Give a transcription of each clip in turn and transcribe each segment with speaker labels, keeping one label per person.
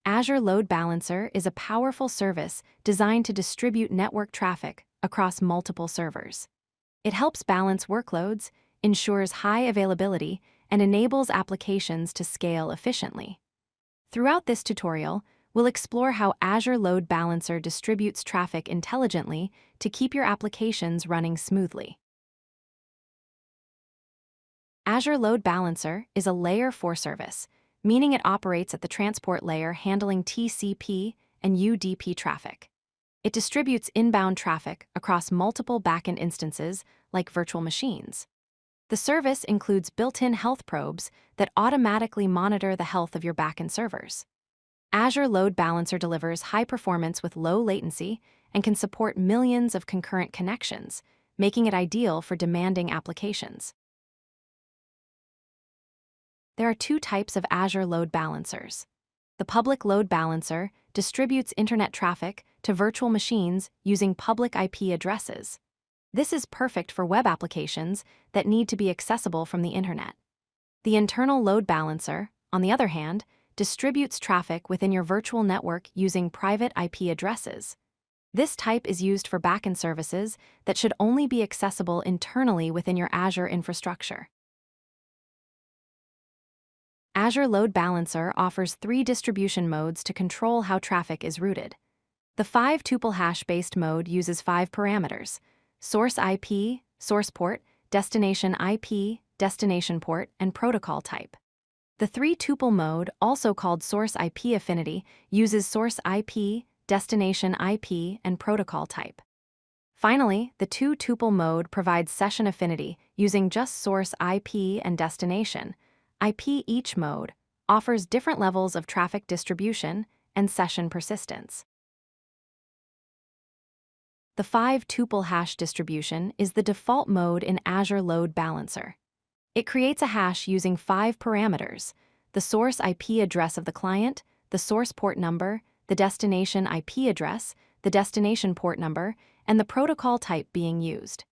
Speaker 1: Azure Load Balancer is a powerful service designed to distribute network traffic across multiple servers. It helps balance workloads, ensures high availability, and enables applications to scale efficiently. Throughout this tutorial, we'll explore how Azure Load Balancer distributes traffic intelligently to keep your applications running smoothly. Azure Load Balancer is a Layer 4 service, meaning it operates at the transport layer handling TCP and UDP traffic. It distributes inbound traffic across multiple backend instances like virtual machines. The service includes built-in health probes that automatically monitor the health of your backend servers. Azure Load Balancer delivers high performance with low latency and can support millions of concurrent connections, making it ideal for demanding applications. There are two types of Azure Load Balancers. The public load balancer distributes internet traffic to virtual machines using public IP addresses. This is perfect for web applications that need to be accessible from the internet. The internal load balancer, on the other hand, distributes traffic within your virtual network using private IP addresses. This type is used for backend services that should only be accessible internally within your Azure infrastructure. Azure Load Balancer offers 3 distribution modes to control how traffic is routed. The 5-tuple hash-based mode uses 5 parameters: source IP, source port, destination IP, destination port, and protocol type. The 3-tuple mode, also called source IP Affinity, uses source IP, destination IP, and protocol type. Finally, the 2-tuple mode provides session affinity using just source IP and destination IP. Each mode offers different levels of traffic distribution and session persistence. The 5-tuple hash distribution is the default mode in Azure Load Balancer. It creates a hash using 5 parameters: the source IP address of the client, the source port number, the destination IP address, the destination port number, and the protocol type being used.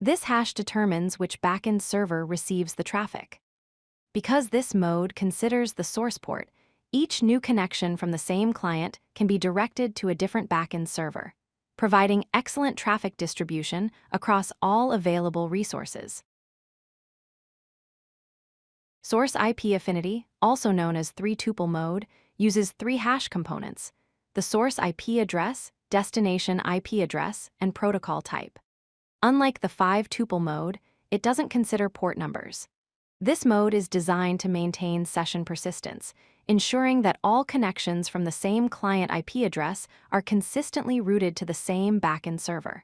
Speaker 1: This hash determines which backend server receives the traffic. Because this mode considers the source port, each new connection from the same client can be directed to a different backend server, providing excellent traffic distribution across all available resources. Source IP Affinity, also known as 3-tuple mode, uses 3 hash components: the source IP address, destination IP address, and protocol type. Unlike the 5-tuple mode, it doesn't consider port numbers. This mode is designed to maintain session persistence, ensuring that all connections from the same client IP address are consistently routed to the same backend server.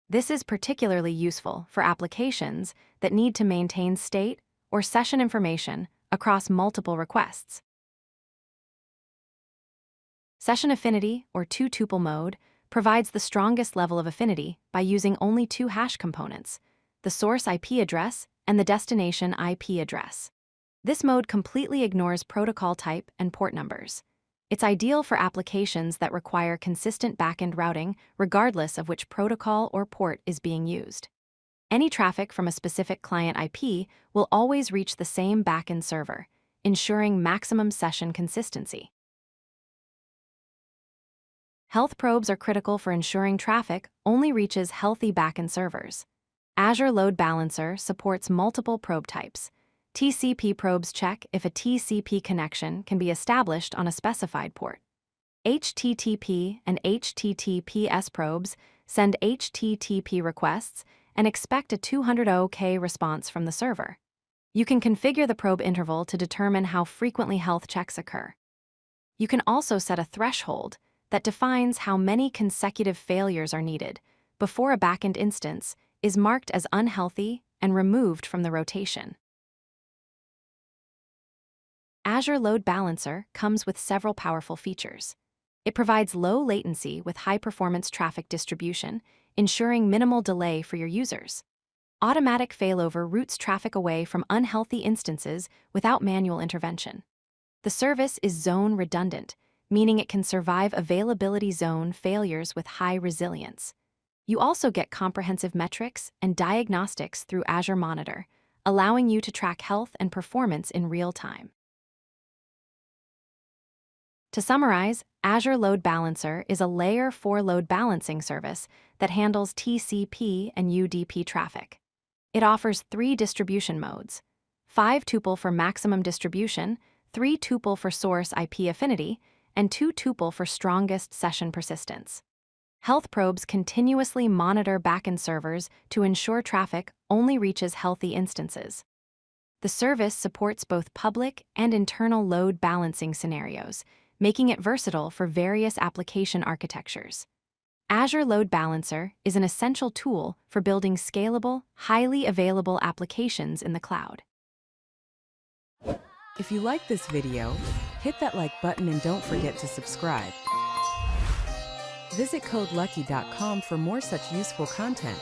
Speaker 1: This is particularly useful for applications that need to maintain state or session information across multiple requests. Session affinity, or 2-tuple mode, provides the strongest level of affinity by using only 2 hash components: the source IP address and the destination IP address. This mode completely ignores protocol type and port numbers. It's ideal for applications that require consistent backend routing regardless of which protocol or port is being used. Any traffic from a specific client IP will always reach the same backend server, ensuring maximum session consistency. Health probes are critical for ensuring traffic only reaches healthy backend servers. Azure Load Balancer supports multiple probe types. TCP probes check if a TCP connection can be established on a specified port. HTTP and HTTPS probes send HTTP requests and expect a 200-OK response from the server. You can configure the probe interval to determine how frequently health checks occur. You can also set a threshold that defines how many consecutive failures are needed before a backend instance is marked as unhealthy and removed from the rotation. Azure Load Balancer comes with several powerful features. It provides low latency with high-performance traffic distribution, ensuring minimal delay for your users. Automatic failover routes traffic away from unhealthy instances without manual intervention. The service is zone redundant, meaning it can survive availability zone failures with high resilience. You also get comprehensive metrics and diagnostics through Azure Monitor, allowing you to track health and performance in real time. To summarize, Azure Load Balancer is a Layer 4 load balancing service that handles TCP and UDP traffic. It offers 3 distribution modes: 5-tuple for maximum distribution, 3-tuple for source IP affinity, and 2-tuple for strongest session persistence. Health probes continuously monitor backend servers to ensure traffic only reaches healthy instances. The service supports both public and internal load balancing scenarios, making it versatile for various application architectures. Azure Load Balancer is an essential tool for building scalable, highly available applications in the cloud.
Speaker 2: If you like this video, hit that like button and don't forget to subscribe. Visit codelucky.com for more such useful content.